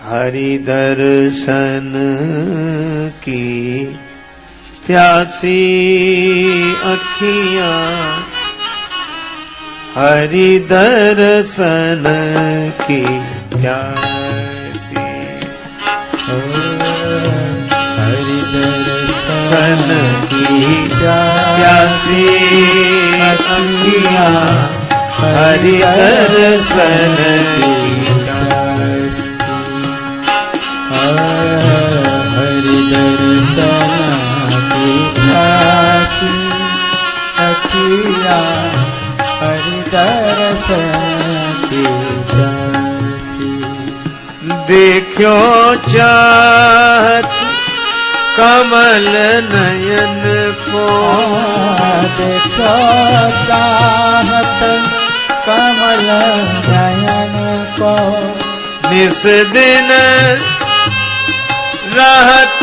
हरि दर्शन की प्यासी अखियां, हरि दर्शन की प्यासी, हरि दर्शन की प्यासी अखियां, हरि दर्शन की प्यासी, हरि दर्शन की प्यासी अखियां, हरि दर्शन की प्यासी। देखो चाहत कमल नयन को, देखो चाहत कमल नयन को, निस दिन रहत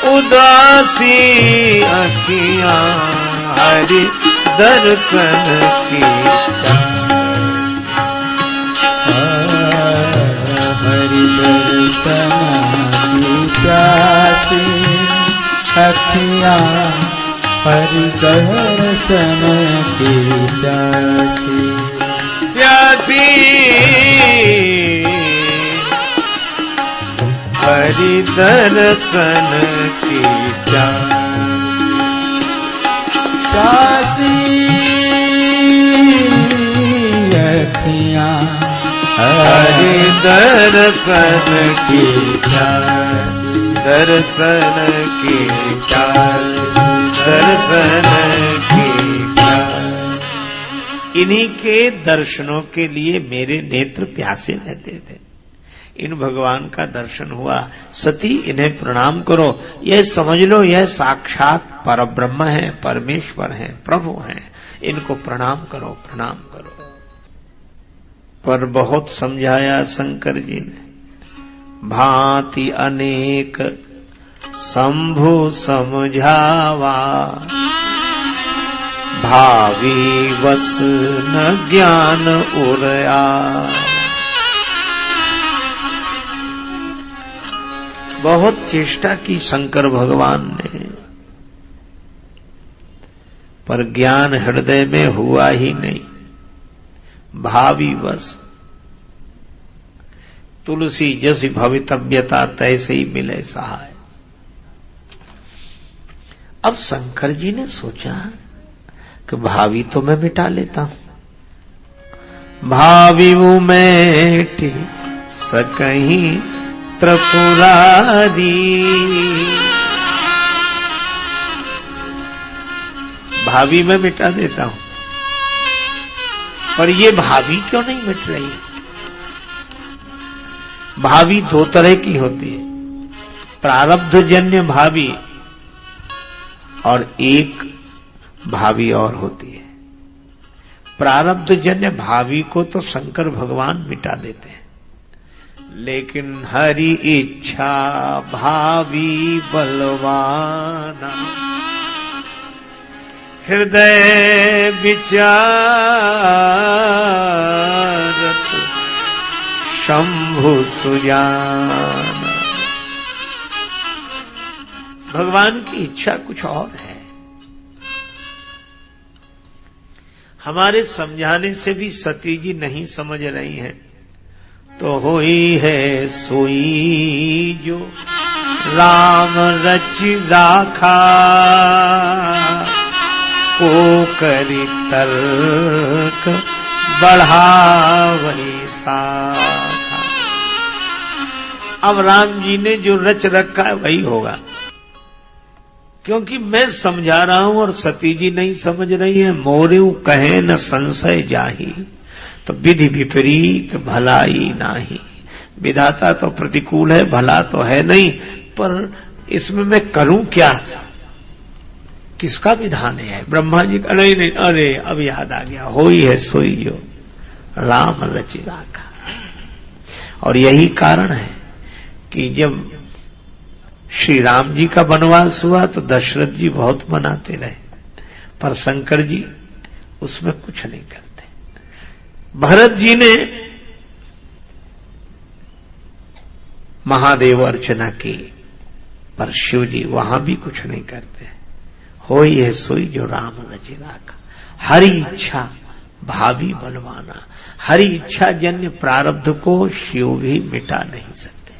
उदासी अखियां, हरि दर्शन की हरि दर्शन की प्यासी अखियां, हरि दर्शन की प्यासी, प्यासी हरि दर्शन की प्यासी अखियां, हरि दर्शन की प्यासी, दर्शन की प्यासी, दर्शन की प्यासी। इन्हीं के दर्शनों के लिए मेरे नेत्र प्यासे रहते थे। इन भगवान का दर्शन हुआ, सती इन्हें प्रणाम करो, यह समझ लो यह साक्षात परब्रह्म है, परमेश्वर है, प्रभु हैं, इनको प्रणाम करो, प्रणाम करो। पर बहुत समझाया शंकर जी ने, भांति अनेक शंभु समझावा, भावी वस न ज्ञान उरया। बहुत चेष्टा की शंकर भगवान ने, पर ज्ञान हृदय में हुआ ही नहीं। भावी वश, तुलसी जैसी भवितव्यता तैसे ही मिले सहाय। अब शंकर जी ने सोचा कि भावी तो मैं मिटा लेता हूं, भावी वो मेटी सकहीं त्रिपुरारी, भावी मैं मिटा देता हूं, पर ये भावी क्यों नहीं मिट रही? भावी दो तरह की होती है, प्रारब्धजन्य भावी और एक भावी और होती है। प्रारब्धजन्य भावी को तो शंकर भगवान मिटा देते हैं, लेकिन हरि इच्छा भावी बलवाना, हृदय विचारत शंभु सुजाना। भगवान की इच्छा कुछ और है। हमारे समझाने से भी सती जी नहीं समझ रही हैं, तो होई है सोई जो राम रच राखा, को करी तर्क बढ़ावई साखा। अब राम जी ने जो रच रखा है वही होगा, क्योंकि मैं समझा रहा हूं और सती जी नहीं समझ रही है। मोरेऊ कहे न संशय जाही, तो विधि विपरीत भलाई नाही। विधाता तो प्रतिकूल है, भला तो है नहीं, पर इसमें मैं करूं क्या? किसका विधान है? ब्रह्मा जी का नहीं। अरे अब याद आ गया, होई है सोई जो राम रचि राखा। और यही कारण है कि जब श्री राम जी का वनवास हुआ तो दशरथ जी बहुत मनाते रहे, पर शंकर जी उसमें कुछ नहीं करते। भरत जी ने महादेव अर्चना की, पर शिव जी वहां भी कुछ नहीं करते। होई है सोई जो राम रचि राखा। हरि इच्छा भावी बलवाना। हरि इच्छा जन्य प्रारब्ध को शिव भी मिटा नहीं सकते।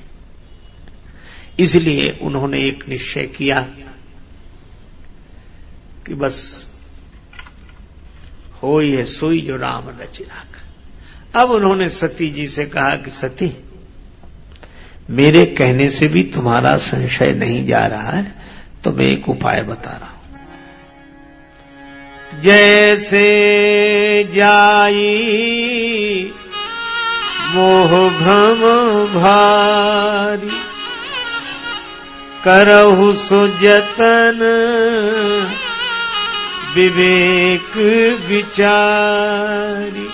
इसलिए उन्होंने एक निश्चय किया कि बस होई है सोई जो राम रचि राखा। अब उन्होंने सती जी से कहा कि सती, मेरे कहने से भी तुम्हारा संशय नहीं जा रहा है, तो मैं एक उपाय बता रहा हूं। जैसे जाई मोह भ्रम भारी, करहु सो जतन विवेक विचारी।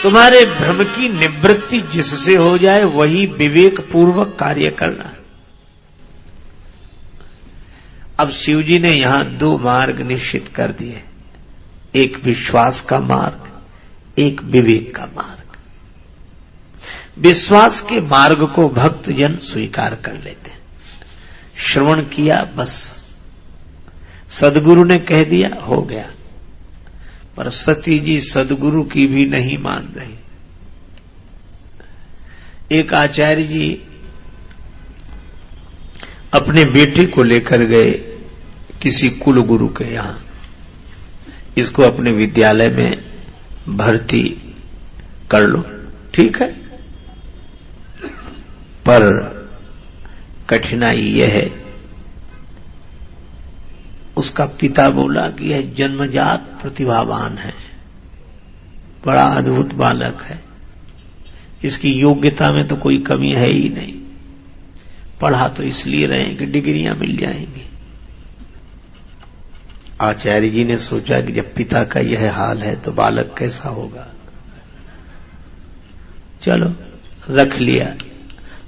तुम्हारे भ्रम की निवृत्ति जिससे हो जाए वही विवेक पूर्वक कार्य करना। अब शिवजी ने यहां दो मार्ग निश्चित कर दिए, एक विश्वास का मार्ग, एक विवेक का मार्ग। विश्वास के मार्ग को भक्तजन स्वीकार कर लेते हैं। श्रवण किया, बस सदगुरु ने कह दिया, हो गया। पर सती जी सदगुरु की भी नहीं मान रही। एक आचार्य जी अपने बेटे को लेकर गए किसी कुल गुरु के यहां, इसको अपने विद्यालय में भर्ती कर लो, ठीक है। पर कठिनाई यह है, उसका पिता बोला कि यह जन्मजात प्रतिभावान है, बड़ा अद्भुत बालक है, इसकी योग्यता में तो कोई कमी है ही नहीं। पढ़ा तो इसलिए रहे कि डिग्रियां मिल जाएंगी। आचार्य जी ने सोचा कि जब पिता का यह हाल है तो बालक कैसा होगा। चलो रख लिया।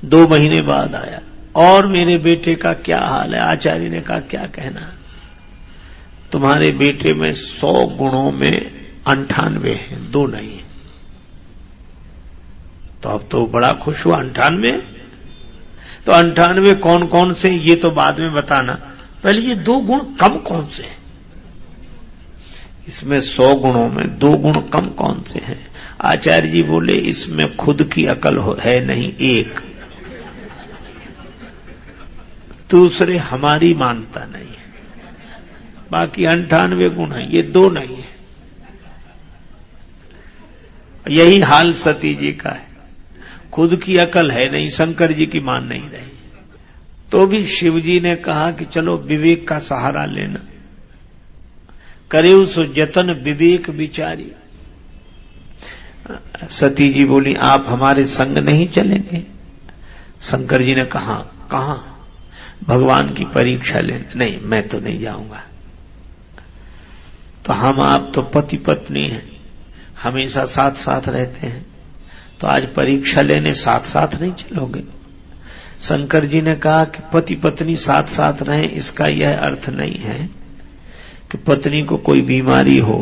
2 महीने बाद आया, और मेरे बेटे का क्या हाल है। आचार्य ने कहा, क्या कहना, तुम्हारे बेटे में 100 गुणों में 98 हैं, 2 नहीं है। तो अब तो बड़ा खुश हुआ। 98? तो 98 कौन कौन से, ये तो बाद में बताना, पहले ये 2 गुण कम कौन से हैं। इसमें 100 गुणों में 2 गुण कम कौन से हैं। आचार्य जी बोले, इसमें खुद की अकल है नहीं, एक, दूसरे हमारी मानता नहीं है, बाकी 98 गुण है, ये 2 नहीं है। यही हाल सती जी का है, खुद की अकल है नहीं, शंकर जी की मान नहीं रही। तो भी शिव जी ने कहा कि चलो विवेक का सहारा लेना। करे सो जतन विवेक विचारी। सती जी बोली, आप हमारे संग नहीं चलेंगे। शंकर जी ने कहा, कहां? भगवान की परीक्षा लेने। नहीं, मैं तो नहीं जाऊंगा। तो हम आप तो पति पत्नी हैं, हमेशा साथ साथ रहते हैं, तो आज परीक्षा लेने साथ साथ नहीं चलोगे। शंकर जी ने कहा कि पति पत्नी साथ साथ रहें, इसका यह अर्थ नहीं है कि पत्नी को कोई बीमारी हो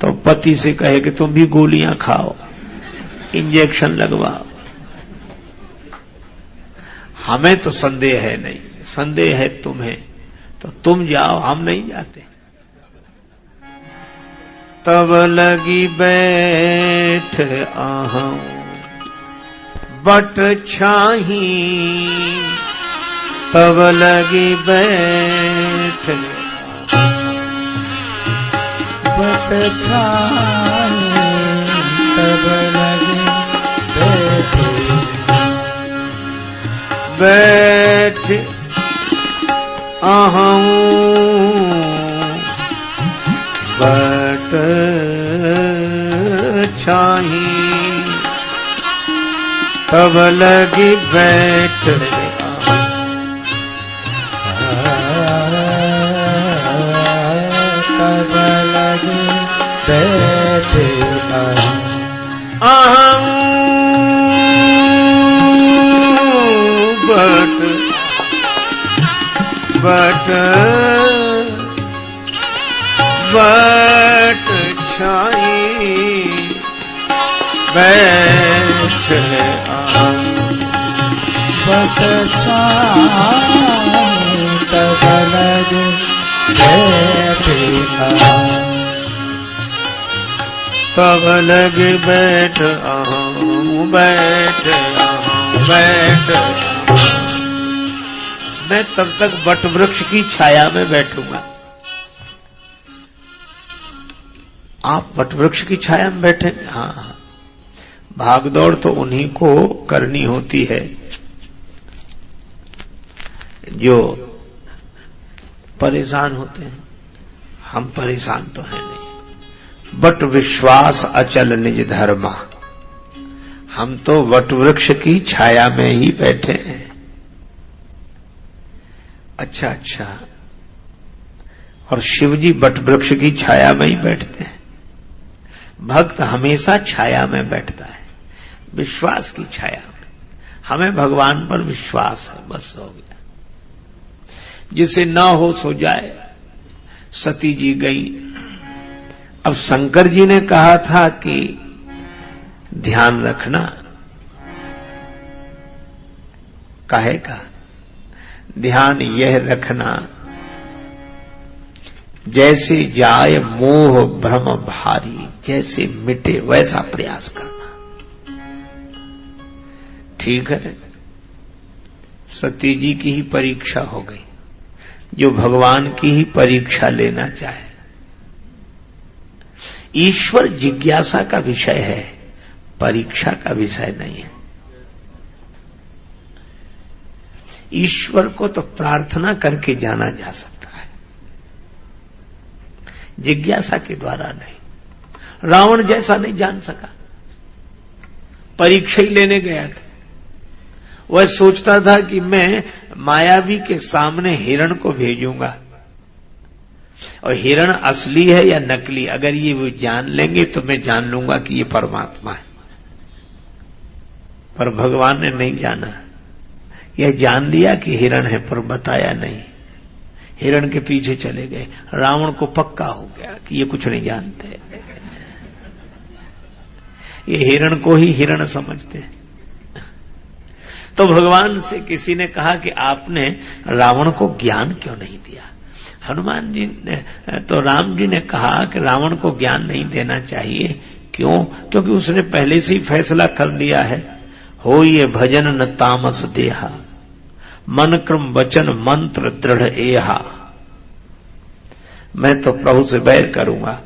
तो पति से कहे कि तुम भी गोलियां खाओ, इंजेक्शन लगवाओ। हमें तो संदेह है नहीं, संदेह है तुम्हें, तो तुम जाओ, हम नहीं जाते। तब लगी बैठ आहूं बट छाही, तब लगी बैठ बट छाही, तब लगी बैठ आहूं बट छाही, तब लगी बैठ तब बैठे अहं बट छाई बैठ अहं बट छाई तब लगे बैठे तब लगे बैठ अहं बैठ अहं बैठ। मैं तब तक वट वृक्ष की छाया में बैठूंगा। आप वट वृक्ष की छाया में बैठेंगे? हाँ, भागदौड़ तो उन्हीं को करनी होती है जो परेशान होते हैं। हम परेशान तो हैं नहीं। वट विश्वास अचल निज धर्मा। हम तो वट वृक्ष की छाया में ही बैठे हैं। अच्छा अच्छा, और शिवजी वट वृक्ष की छाया में ही बैठते हैं। भक्त हमेशा छाया में बैठता है, विश्वास की छाया में। हमें भगवान पर विश्वास है, बस हो गया। जिसे ना हो सो जाए। सती जी गई। अब शंकर जी ने कहा था कि ध्यान रखना, काहे का ध्यान? यह रखना जैसे जाए मोह भ्रम भारी, जैसे मिटे वैसा प्रयास करना। ठीक है, सती जी की ही परीक्षा हो गई। जो भगवान की ही परीक्षा लेना चाहे। ईश्वर जिज्ञासा का विषय है, परीक्षा का विषय नहीं है। ईश्वर को तो प्रार्थना करके जाना जा सकता है, जिज्ञासा के द्वारा नहीं। रावण जैसा नहीं जान सका, परीक्षा ही लेने गया था। वह सोचता था कि मैं मायावी के सामने हिरण को भेजूंगा, और हिरण असली है या नकली, अगर ये वो जान लेंगे तो मैं जान लूंगा कि ये परमात्मा है। पर भगवान ने नहीं जाना। यह जान लिया कि हिरण है, पर बताया नहीं। हिरण के पीछे चले गए। रावण को पक्का हो गया कि ये कुछ नहीं जानते, ये हिरण को ही हिरण समझते। तो भगवान से किसी ने कहा कि आपने रावण को ज्ञान क्यों नहीं दिया? हनुमान जी ने तो राम जी ने कहा कि रावण को ज्ञान नहीं देना चाहिए। क्यों? क्योंकि उसने पहले से ही फैसला कर लिया है, हो ये भजन न तामस देहा, मन क्रम वचन मंत्र दृढ़ एहा। मैं तो प्रभु से बैर करूंगा,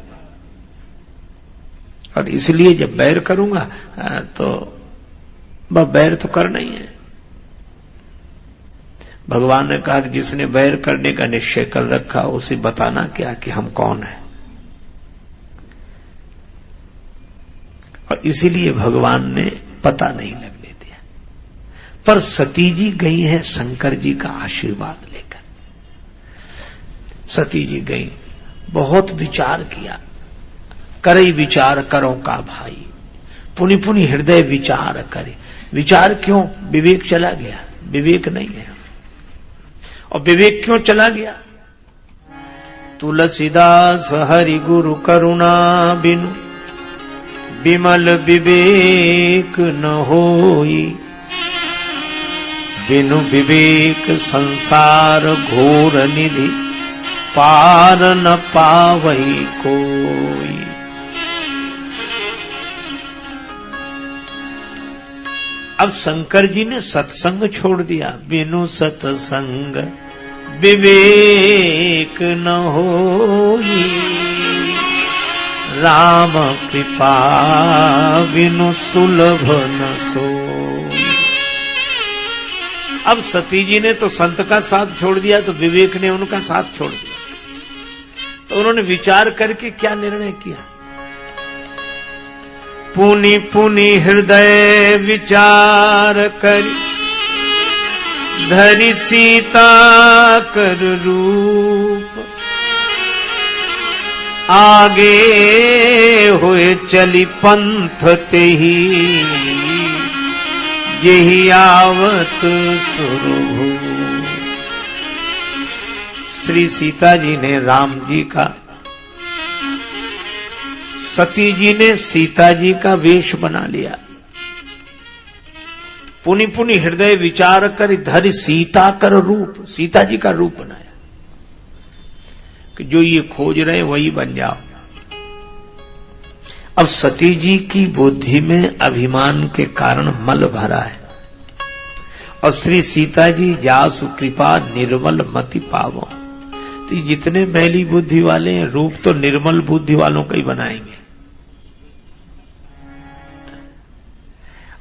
और इसलिए जब बैर करूंगा तो वह बैर तो करना ही है। भगवान ने कहा कि जिसने बैर करने का निश्चय कर रखा, उसे बताना क्या कि हम कौन हैं। और इसीलिए भगवान ने पता नहीं लगने दिया। पर सती जी गई हैं शंकर जी का आशीर्वाद लेकर। सती जी गई, बहुत विचार किया। करई विचार करो का भाई, पुनि पुनि हृदय विचार करे। विचार क्यों? विवेक चला गया। विवेक नहीं है। और विवेक क्यों चला गया? तुलसीदास हरि गुरु करुणा बिनु विमल विवेक न होई, बिनु विवेक संसार घोर निधि पार न पावई कोई। अब शंकर जी ने सत्संग छोड़ दिया। बिनु सत्संग विवेक न होई, राम कृपा बिनु सुलभ न सोई। अब सती जी ने तो संत का साथ छोड़ दिया, तो विवेक ने उनका साथ छोड़ दिया। तो उन्होंने विचार करके क्या निर्णय किया? पुनि पुनि हृदय विचार करि, धरि सीता कर रूप, आगे हुए चली पंथ ते ही यही आवत सुरभू। श्री सीता जी ने राम जी का, सती जी ने सीता जी का वेश बना लिया। पुनि पुनि हृदय विचार कर धरि सीता कर रूप, सीता जी का रूप बनाया कि जो ये खोज रहे वही बन जाओ। अब सती जी की बुद्धि में अभिमान के कारण मल भरा है और श्री सीता जी जासु कृपा निर्मल मति पावो। तो जितने मैली बुद्धि वाले हैं रूप तो निर्मल बुद्धि वालों का ही बनाएंगे।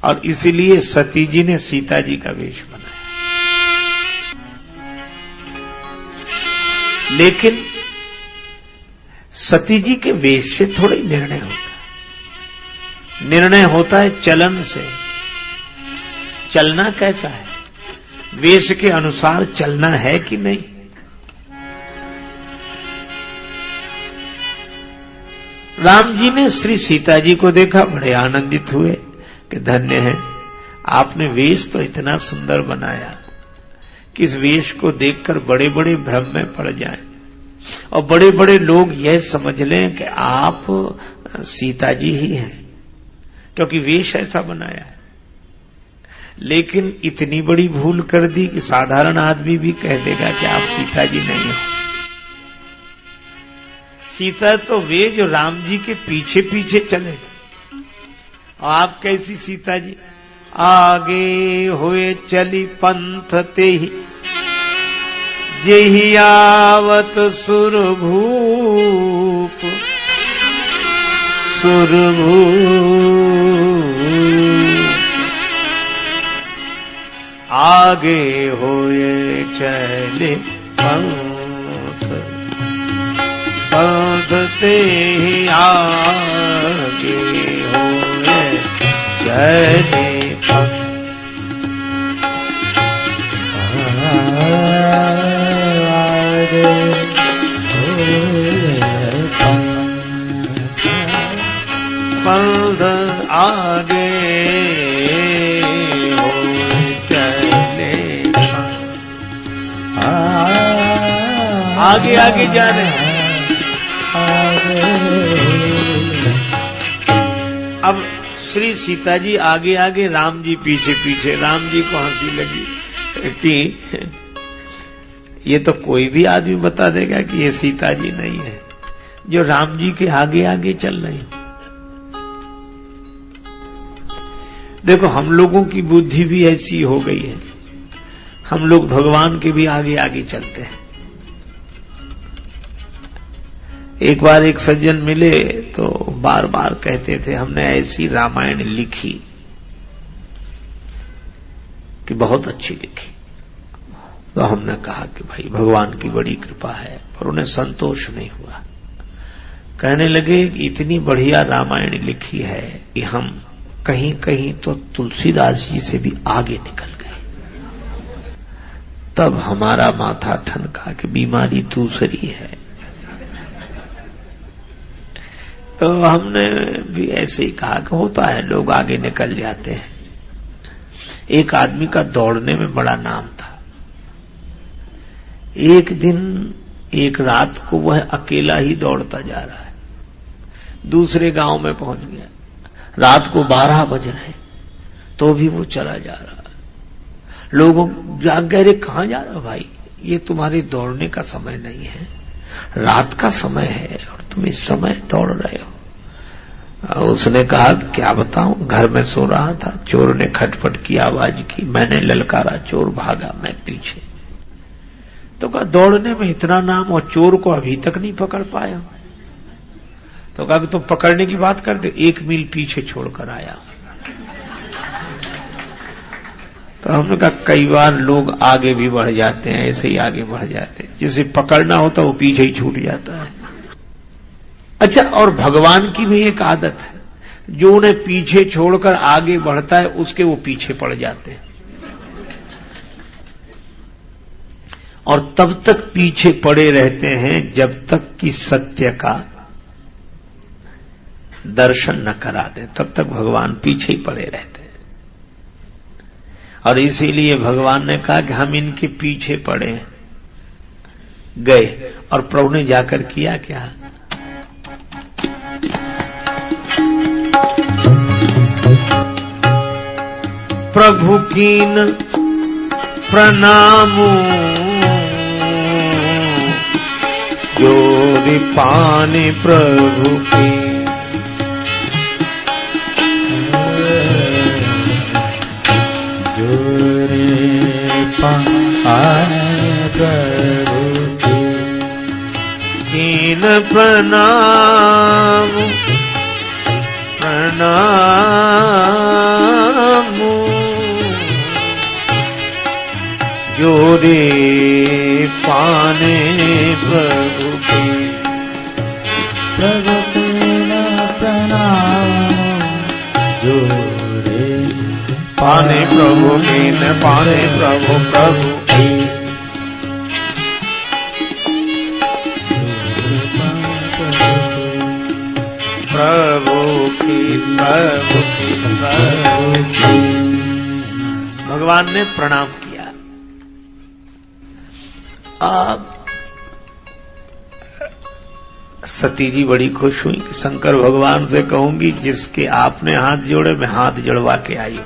और इसीलिए सती जी ने सीता जी का वेश बनाया। लेकिन सती जी के वेश से थोड़ा ही निर्णय होता है। निर्णय होता है चलन से। चलना कैसा है, वेश के अनुसार चलना है कि नहीं। राम जी ने श्री सीता जी को देखा, बड़े आनंदित हुए कि धन्य है, आपने वेश तो इतना सुंदर बनाया कि इस वेश को देखकर बड़े बड़े भ्रम में पड़ जाएं और बड़े बड़े लोग यह समझ लें कि आप सीता जी ही हैं, क्योंकि वेश ऐसा बनाया है। लेकिन इतनी बड़ी भूल कर दी कि साधारण आदमी भी कह देगा कि आप सीता जी नहीं हो। सीता तो वे जो राम जी के पीछे पीछे चले, और आप कैसी सीता जी। आगे हुए चली पंथ ते ही जेहि आवत सुरभूप, आगे हुए चले पंथ ते ही आगे हुए चले पंथ आगे आगे आगे जा रहे हैं। अब श्री सीता जी आगे आगे, राम जी पीछे पीछे। राम जी को हंसी लगी कि ये तो कोई भी आदमी बता देगा कि ये सीता जी नहीं है जो राम जी के आगे आगे चल रही। देखो हम लोगों की बुद्धि भी ऐसी हो गई है, हम लोग भगवान के भी आगे आगे चलते हैं। एक बार एक सज्जन मिले तो बार बार कहते थे हमने ऐसी रामायण लिखी कि बहुत अच्छी लिखी। तो हमने कहा कि भाई भगवान की बड़ी कृपा है, पर उन्हें संतोष नहीं हुआ। कहने लगे कि इतनी बढ़िया रामायण लिखी है कि हम कहीं कहीं तो तुलसीदास जी से भी आगे निकल गए। तब हमारा माथा ठनका कि बीमारी दूसरी है। तो हमने भी ऐसे ही कहा कि होता है, लोग आगे निकल जाते हैं। एक आदमी का दौड़ने में बड़ा नाम था। एक दिन एक रात को वह अकेला ही दौड़ता जा रहा है, दूसरे गांव में पहुंच गया। रात को 12 बज रहे तो भी वो चला जा रहा है। लोगों जाग गए, कहां जा रहा भाई, ये तुम्हारे दौड़ने का समय नहीं है, रात का समय है और तुम इस समय दौड़ रहे हो। उसने कहा क्या बताऊं, घर में सो रहा था, चोर ने खटपट की आवाज की, मैंने ललकारा, चोर भागा, मैं पीछे। तो कहा दौड़ने में इतना नाम और चोर को अभी तक नहीं पकड़ पाया। तो कहा कि तुम पकड़ने की बात करते, 1 मील पीछे छोड़कर आया। तो हमने कहा कई बार लोग आगे भी बढ़ जाते हैं, ऐसे ही आगे बढ़ जाते हैं, जिसे पकड़ना होता वो पीछे ही छूट जाता है। अच्छा, और भगवान की भी एक आदत है, जो उन्हें पीछे छोड़कर आगे बढ़ता है उसके वो पीछे पड़ जाते हैं, और तब तक पीछे पड़े रहते हैं जब तक कि सत्य का दर्शन न करा दे तब तक भगवान पीछे ही पड़े रहते हैं। और इसीलिए भगवान ने कहा कि हम इनके पीछे पड़े गए। और प्रभु ने जाकर किया क्या? प्रभु कीन प्रणामो जोरि पाने प्रभु की। प्रभु कीन प्रणाम प्रणाम जोरे पाने प्रभु की। प्रभु कीन प्रणाम जोरे पाने प्रभु कीन पाने प्रभु प्रभु की। प्रभु की प्रभु की प्रभु की। भगवान ने प्रणाम किया। अब सती जी बड़ी खुश हुई कि शंकर भगवान से कहूंगी जिसके आपने हाथ जोड़े मैं हाथ जड़वा के आई हूं।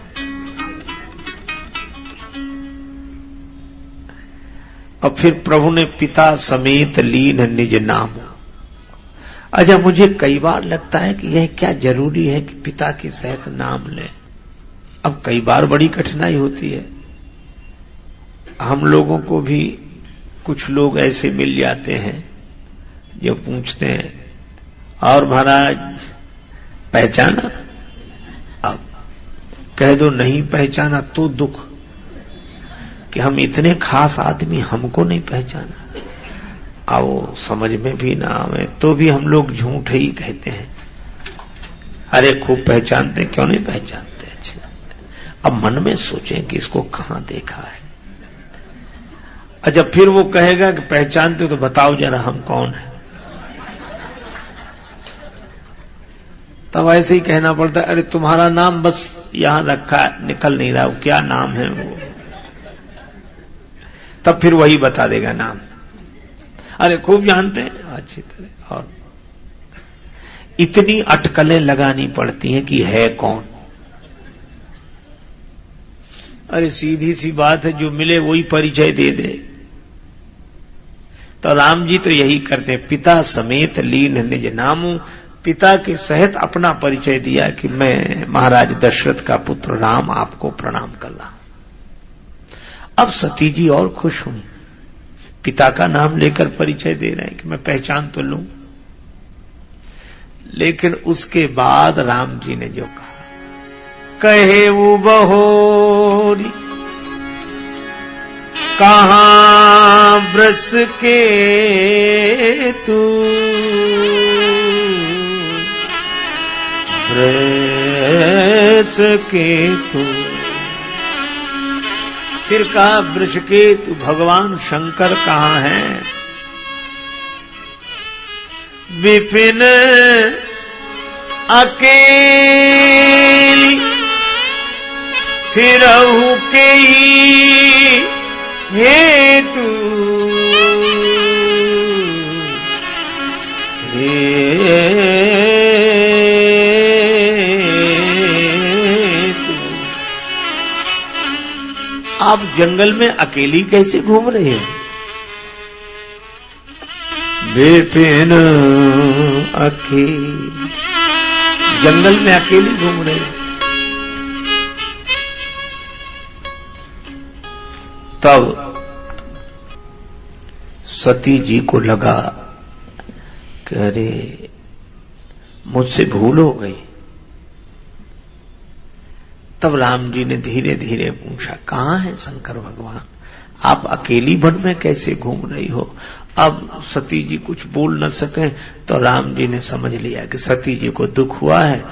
और फिर प्रभु ने पिता समेत लीन निज नाम। अच्छा, मुझे कई बार लगता है कि यह क्या जरूरी है कि पिता के सहित नाम लें। अब कई बार बड़ी कठिनाई होती है। हम लोगों को भी कुछ लोग ऐसे मिल जाते हैं जो पूछते हैं और महाराज पहचाना? अब कह दो नहीं पहचाना तो दुख कि हम इतने खास आदमी हमको नहीं पहचाना। आओ समझ में भी ना आवे तो भी हम लोग झूठ ही कहते हैं। अरे खूब पहचानते, क्यों नहीं पहचानते? अच्छा, अब मन में सोचें कि इसको कहां देखा है। अच्छा, फिर वो कहेगा कि पहचानते हो तो बताओ जरा हम कौन है। तब ऐसे ही कहना पड़ता है, अरे तुम्हारा नाम बस यहां रखा निकल नहीं रहा, क्या नाम है वो। तब फिर वही बता देगा नाम। अरे खूब जानते हैं अच्छी तरह। और इतनी अटकलें लगानी पड़ती हैं कि है कौन। अरे सीधी सी बात है, जो मिले वही परिचय दे दे। तो राम जी तो यही करते, पिता समेत लीन निज नामू। पिता के सहित अपना परिचय दिया कि मैं महाराज दशरथ का पुत्र राम आपको प्रणाम कर रहा हूं। अब सती जी और खुश हुई, पिता का नाम लेकर परिचय दे रहे हैं कि मैं पहचान तो लूं। लेकिन उसके बाद राम जी ने जो कहा, कहे वो बहोरी कहां ब्रस के तू ब्रस के तू। फिर कहा वृषकेतु भगवान शंकर कहां हैं? विपिन अकेली फिरहु के हेतु आप जंगल में अकेली कैसे घूम रहे हो? विपिन अकेली, जंगल में अकेली घूम रहे हो। तब सती जी को लगा कि अरे मुझसे भूल हो गई। तब राम जी ने धीरे धीरे पूछा, कहां है शंकर भगवान? आप अकेली वन में कैसे घूम रही हो? अब सती जी कुछ बोल न सके तो राम जी ने समझ लिया कि सती जी को दुख हुआ है।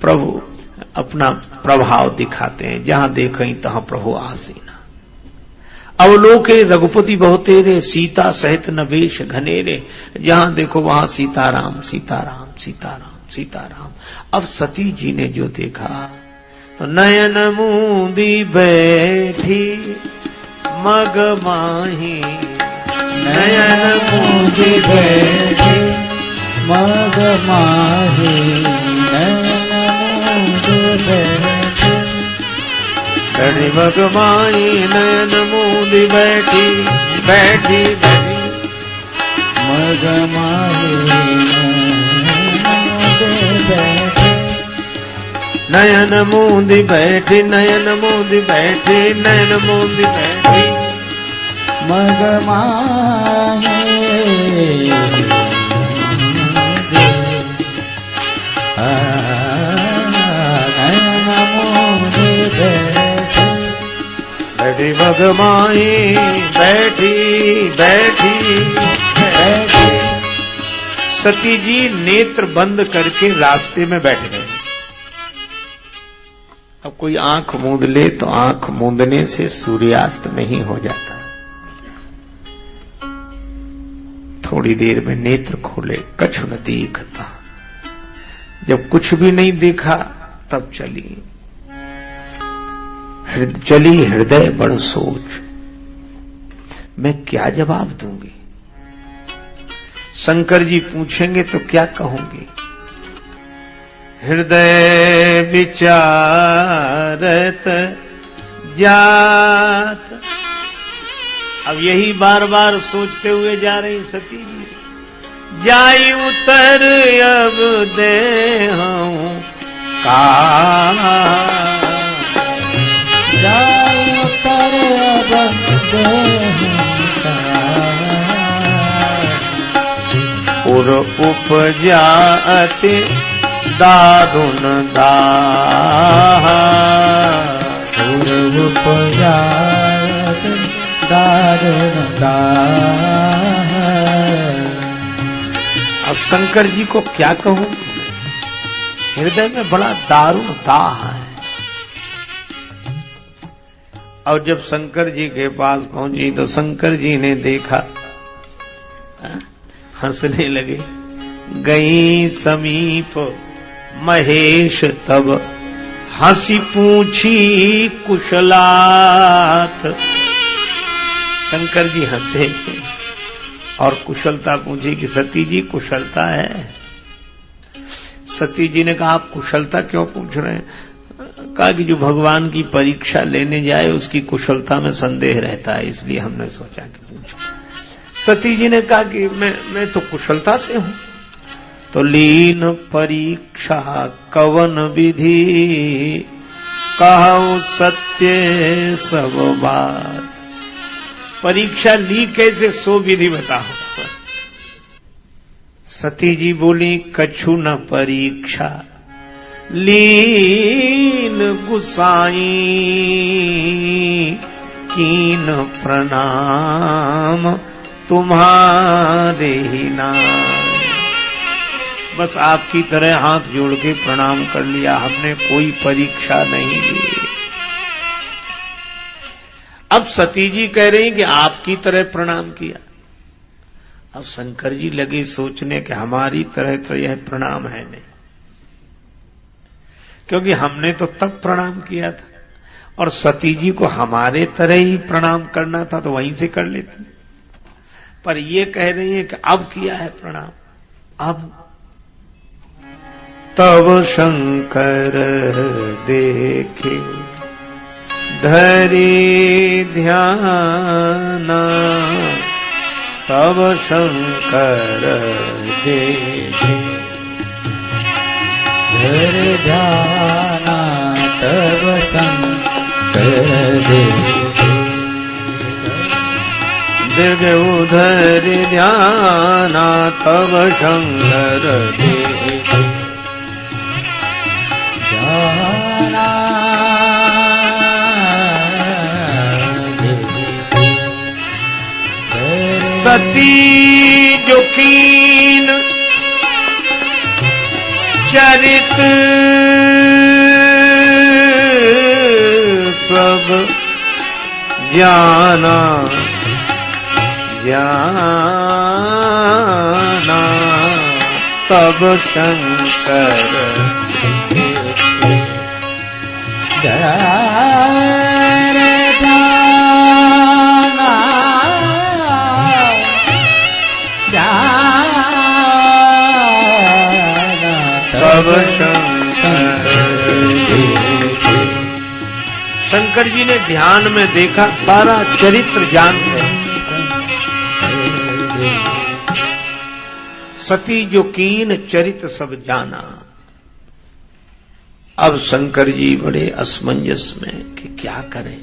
प्रभु अपना प्रभाव दिखाते हैं, जहां देखें तहां प्रभु आसीना। अवलोके रघुपति बहुतेरे सीता सहित नवेश घनेरे। जहां देखो वहां सीताराम सीताराम सीताराम सीताराम। अब सती जी ने जो देखा तो नयन मूंदी बैठी मग माही, नयन मूंदी बैठी मग माही, नयन मूंदी बैठी बैठी मग माही, नयन मूंदी बैठी बैठी बैठी मग माही, नयन मूंदी बैठी, नयन मूंदी बैठी, नयन मूंदी बैठी मग माही, नयन मूंदी बैठी बैठी मग माही, बैठी बैठी बैठी। सती जी नेत्र बंद करके रास्ते में बैठ गए। अब कोई आंख मूंद ले तो आंख मूंदने से सूर्यास्त नहीं हो जाता। थोड़ी देर में नेत्र खोले, कछु न दिखता। जब कुछ भी नहीं देखा तब चली हृदय बड़ सोच, मैं क्या जवाब दूंगी? शंकर जी पूछेंगे तो क्या कहूंगी? हृदय विचारत जात। अब यही बार बार सोचते हुए जा रही सती जी। जाई उतर अब दे हूं का, जाई उतर अब दे और उपजात दारुण दाह, उपजात दारुण दाह। अब शंकर जी को क्या कहूं? हृदय में बड़ा दारुण दाह है। और जब शंकर जी के पास पहुंची तो शंकर जी ने देखा, हंसने लगे। गई समीप महेश तब हंसी पूछी कुशलात। शंकर जी हंसे और कुशलता पूछी कि सती जी कुशलता है? सती जी ने कहा आप कुशलता क्यों पूछ रहे हैं? कहा कि जो भगवान की परीक्षा लेने जाए उसकी कुशलता में संदेह रहता है, इसलिए हमने सोचा कि पूछो। सती जी ने कहा कि मैं तो कुशलता से हूं। तो लीन परीक्षा कवन विधि, कहूं सत्य सब बात। परीक्षा ली कैसे, सो विधि बताओ। सती जी बोली कछु न परीक्षा लीन गुसाई, कीन प्रणाम तुम्हारे ही नाम। बस आपकी तरह हाथ जोड़ के प्रणाम कर लिया, हमने कोई परीक्षा नहीं ली। अब सती जी कह रही कि आपकी तरह प्रणाम किया। अब शंकर जी लगे सोचने कि हमारी तरह तो यह प्रणाम है नहीं, क्योंकि हमने तो तब प्रणाम किया था और सती जी को हमारे तरह ही प्रणाम करना था तो वहीं से कर लेती। पर ये कह रही है कि अब किया है प्रणाम। अब तब शंकर देखे धरी ध्याना, तब शंकर देखे धरी ध्याना, तब शंकर देखे दिव्य उधर ध्याना, तब शंकर देखे ध्याना। सती जो कीन चरित सब जाना, जाना तब शंकर तब शंकर। शंकर जी ने ध्यान में देखा, सारा चरित्र जान गए। सती जो कीन चरित सब जाना। अब शंकर जी बड़े असमंजस में कि क्या करें।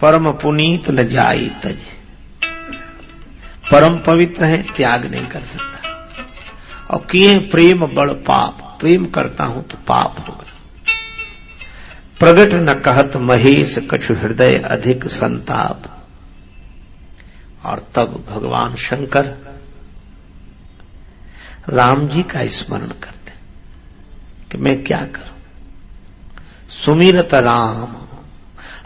परम पुनीत न जाई तज, परम पवित्र है, त्याग नहीं कर सकता। और किए प्रेम बड़ पाप, प्रेम करता हूं तो पाप होगा। प्रगट न कहत महेश कछु हृदय अधिक संताप। और तब भगवान शंकर राम जी का स्मरण करते कि मैं क्या करूं। सुमिरत राम,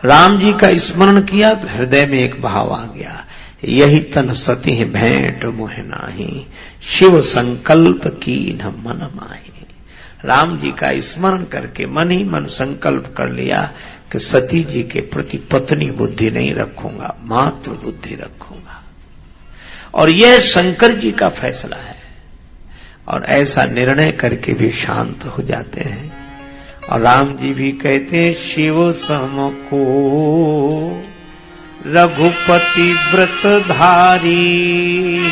राम जी का स्मरण किया तो हृदय में एक भाव आ गया, यही तन सती भेंट मोह नाही, शिव संकल्प की न मन माही। राम जी का स्मरण करके मन ही मन संकल्प कर लिया कि सती जी के प्रति पत्नी बुद्धि नहीं रखूंगा, मातृ बुद्धि रखूंगा। और यह शंकर जी का फैसला है। और ऐसा निर्णय करके भी शांत हो जाते हैं। और राम जी भी कहते हैं, शिव सम को रघुपति व्रत धारी,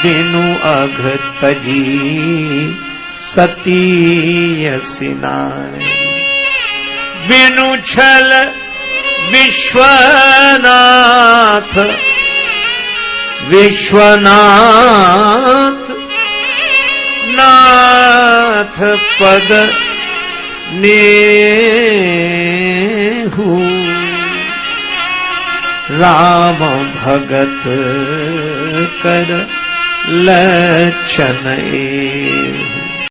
बिनु अघ तजी सती सिनाय। बिनु छल विश्वनाथ, विश्वनाथ नाथ पद नेहु, राम भगत कर लक्षण एहु।